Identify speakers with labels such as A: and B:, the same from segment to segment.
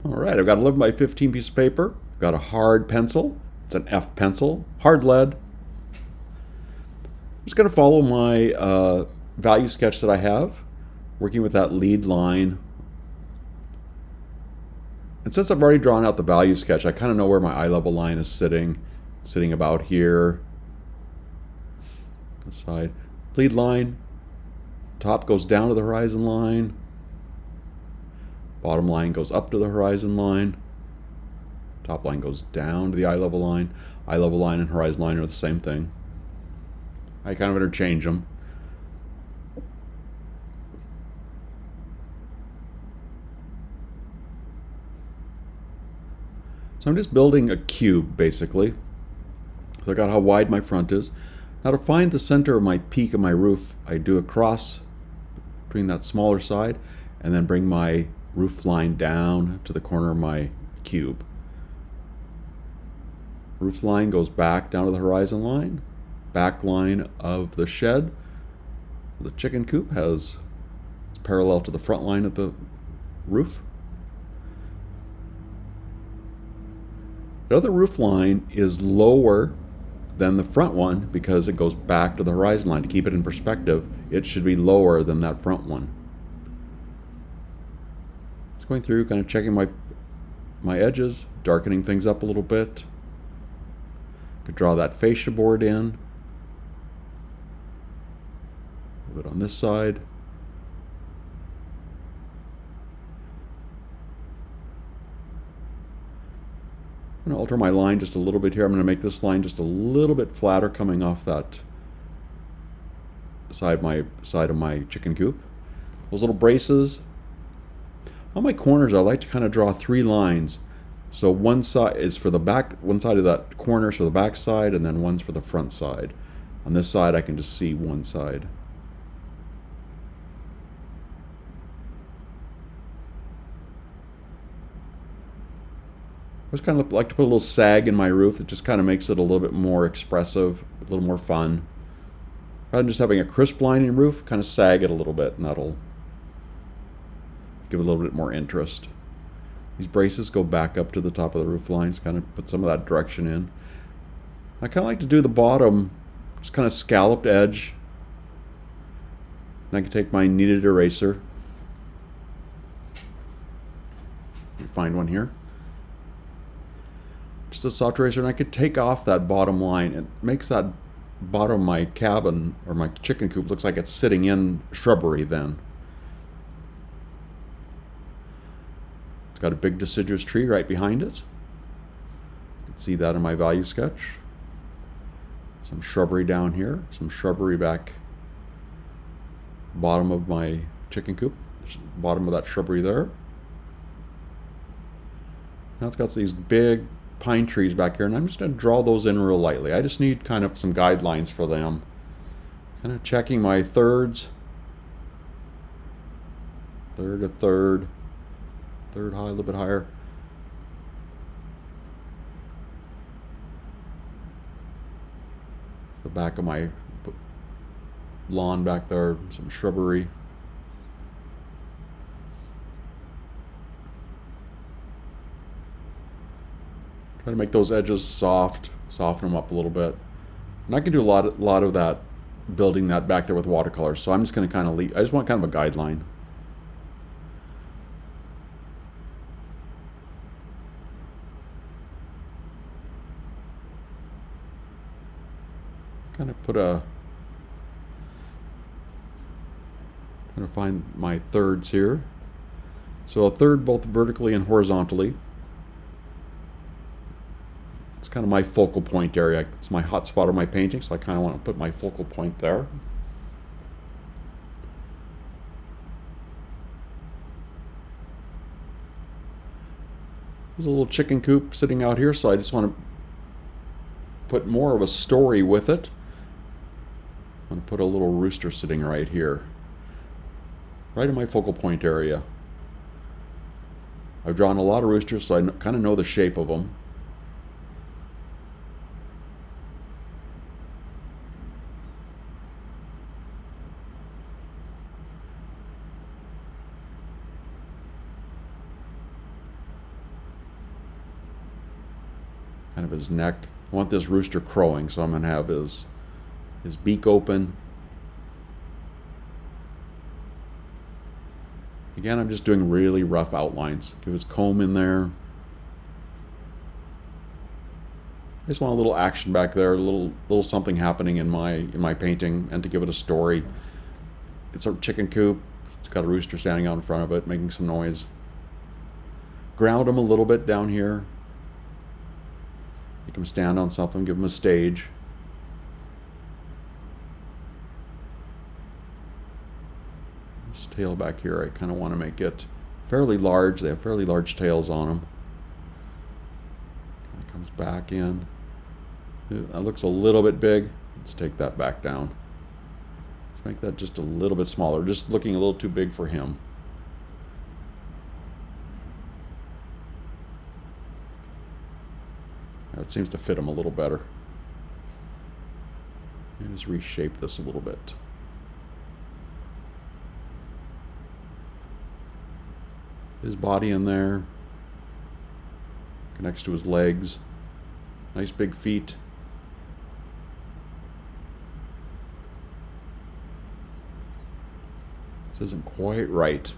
A: All right, I've got 11 by 15 piece of paper. I've got a hard pencil. It's an F pencil, hard lead. I'm just going to follow my value sketch that I have, working with that lead line. And since I've already drawn out the value sketch, I kind of know where my eye level line is sitting about here. The side. Lead line, top goes down to the horizon line. Bottom line goes up to the horizon line. Top line goes down to the eye level line. Eye level line and horizon line are the same thing. I kind of interchange them. So I'm just building a cube, basically. So I got how wide my front is. Now to find the center of my peak of my roof, I do a cross between that smaller side and then bring my roof line down to the corner of my cube. Roof line goes back down to the horizon line. Back line of the shed. The chicken coop has it's parallel to the front line of the roof. The other roof line is lower than the front one because it goes back to the horizon line. To keep it in perspective, it should be lower than that front one. Just going through, kind of checking my edges, darkening things up a little bit. Could draw that fascia board in. A little bit on this side. I'm going to alter my line just a little bit here. I'm going to make this line just a little bit flatter coming off that side of my chicken coop. Those little braces. On my corners, I like to kind of draw 3 lines. So one side is for the back, one side of that corner is for the back side, and then one's for the front side. On this side, I can just see one side. I just kind of like to put a little sag in my roof. It just kind of makes it a little bit more expressive, a little more fun. Rather than just having a crisp line in your roof, kind of sag it a little bit, and that'll give it a little bit more interest. These braces go back up to the top of the roof lines, kind of put some of that direction in. I kind of like to do the bottom, just kind of scalloped edge. And I can take my kneaded eraser. Find one here. Just a soft eraser, and I could take off that bottom line. It makes that bottom of my cabin or my chicken coop looks like it's sitting in shrubbery then. It's got a big deciduous tree right behind it. You can see that in my value sketch. Some shrubbery down here, some shrubbery back bottom of my chicken coop, bottom of that shrubbery there. Now it's got these big pine trees back here, and I'm just going to draw those in real lightly. I just need kind of some guidelines for them. Kind of checking my thirds. Third to third. Third high, a little bit higher. The back of my lawn back there, some shrubbery. Try to make those edges soft, soften them up a little bit. And I can do a lot of that, building that back there with watercolor. So I'm just going to kind of I just want kind of a guideline. Kind of trying to find my thirds here. So a third both vertically and horizontally. It's kind of my focal point area. It's my hot spot of my painting, so I kind of want to put my focal point there. There's a little chicken coop sitting out here, so I just want to put more of a story with it. I'm going to put a little rooster sitting right here, right in my focal point area. I've drawn a lot of roosters, so I kind of know the shape of them. kind of his neck. I want this rooster crowing, so I'm going to have his beak open. Again, I'm just doing really rough outlines. Give his comb in there. I just want a little action back there, a little something happening in my painting, and to give it a story. It's a chicken coop. It's got a rooster standing out in front of it, making some noise. Ground him a little bit down here. Make him stand on something, give him a stage. This tail back here, I kind of want to make it fairly large. They have fairly large tails on them. Kind of comes back in. That looks a little bit big. Let's take that back down. Let's make that just a little bit smaller. Just looking a little too big for him. That seems to fit him a little better. Let me just reshape this a little bit. His body in there. Connects to his legs. Nice big feet. This isn't quite right.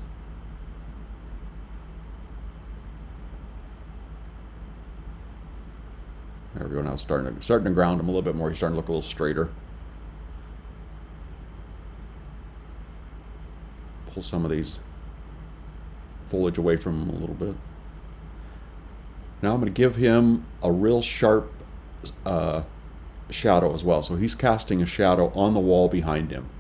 A: There we go. Now starting to ground him a little bit more. He's starting to look a little straighter. Pull some of these foliage away from him a little bit. Now I'm going to give him a real sharp shadow as well. So he's casting a shadow on the wall behind him.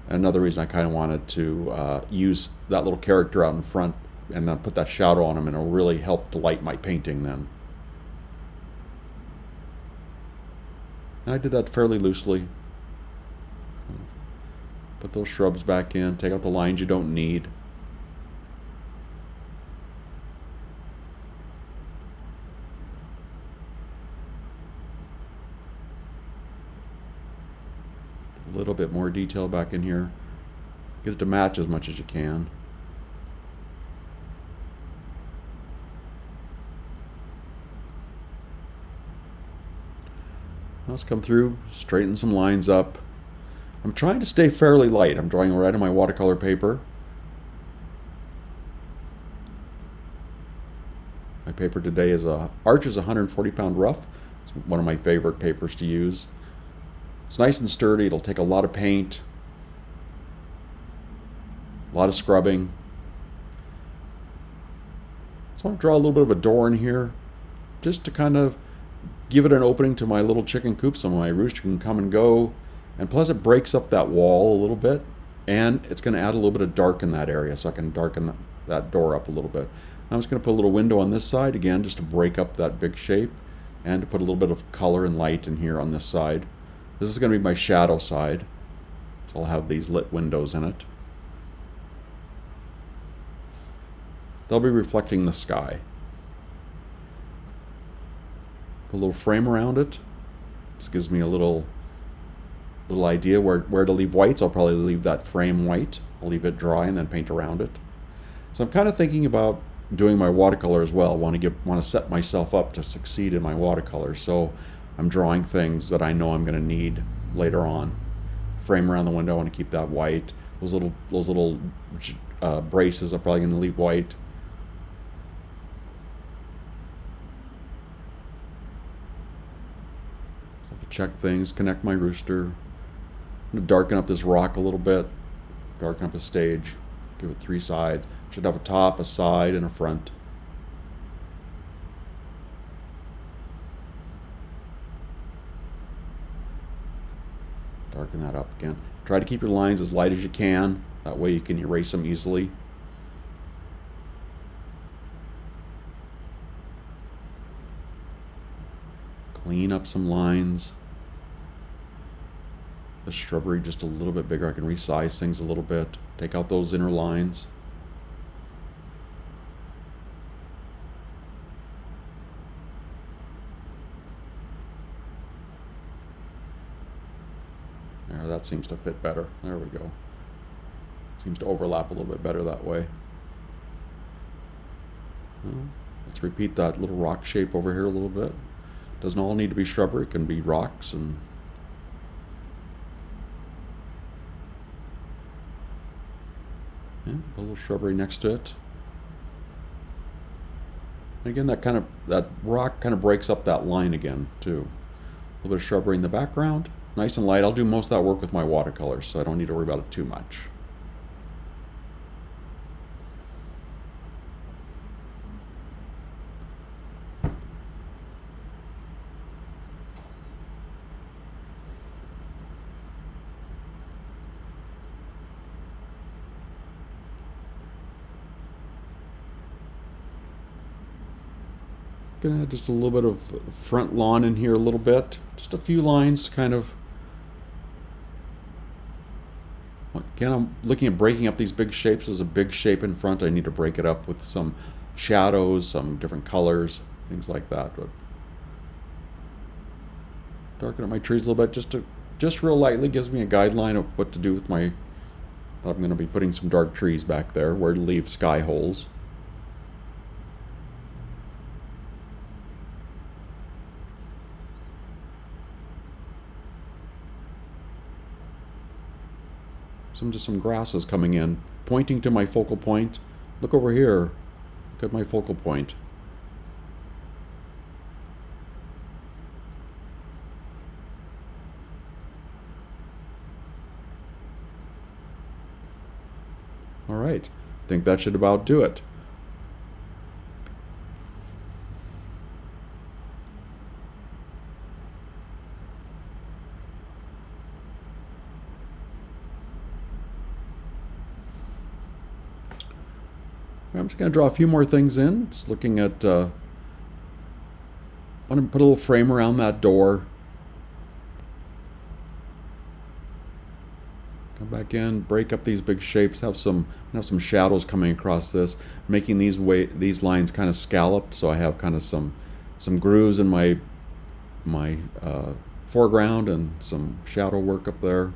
A: Another reason I kind of wanted to use that little character out in front and then put that shadow on him, and it'll really help to light my painting then. And I did that fairly loosely. Put those shrubs back in, take out the lines you don't need. A little bit more detail back in here. Get it to match as much as you can. Let's come through, straighten some lines up. I'm trying to stay fairly light. I'm drawing right on my watercolor paper. My paper today is Arch is 140-pound rough. It's one of my favorite papers to use. It's nice and sturdy. It'll take a lot of paint, a lot of scrubbing. So I want to draw a little bit of a door in here, just to kind of give it an opening to my little chicken coop so my rooster can come and go. And plus it breaks up that wall a little bit, and it's going to add a little bit of dark in that area, so I can darken that door up a little bit. I'm just going to put a little window on this side, again, just to break up that big shape, and to put a little bit of color and light in here on this side. This is going to be my shadow side, so I'll have these lit windows in it. They'll be reflecting the sky. Put a little frame around it. Just gives me a little idea where to leave whites. I'll probably leave that frame white. I'll leave it dry and then paint around it. So I'm kind of thinking about doing my watercolor as well. Want to set myself up to succeed in my watercolor. So I'm drawing things that I know I'm going to need later on. Frame around the window. I want to keep that white. Those little braces I'm probably going to leave white. Check things, connect my rooster. I'm going to darken up this rock a little bit, darken up the stage, give it 3 sides. Should have a top, a side, and a front. Darken that up again. Try to keep your lines as light as you can. That way you can erase them easily. Clean up some lines. The shrubbery just a little bit bigger. I can resize things a little bit. Take out those inner lines. There, that seems to fit better. There we go. Seems to overlap a little bit better that way. Let's repeat that little rock shape over here a little bit. Doesn't all need to be shrubbery, it can be rocks and a little shrubbery next to it. And again, that rock kind of breaks up that line again too. A little bit of shrubbery in the background, nice and light. I'll do most of that work with my watercolors, so I don't need to worry about it too much. Gonna add just a little bit of front lawn in here a little bit. Just a few lines to kind of... Again, I'm looking at breaking up these big shapes. There's a big shape in front. I need to break it up with some shadows, some different colors, things like that. But darken up my trees a little bit, just real lightly, gives me a guideline of what to do with my... I'm going to be putting some dark trees back there, where to leave sky holes. Some grasses coming in, pointing to my focal point. Look over here. Look at my focal point. All right, I think that should about do it. I'm just going to draw a few more things in. Just looking at, I want to put a little frame around that door. Come back in, break up these big shapes, have some shadows coming across this, making these lines kind of scalloped, so I have kind of some grooves in my foreground and some shadow work up there.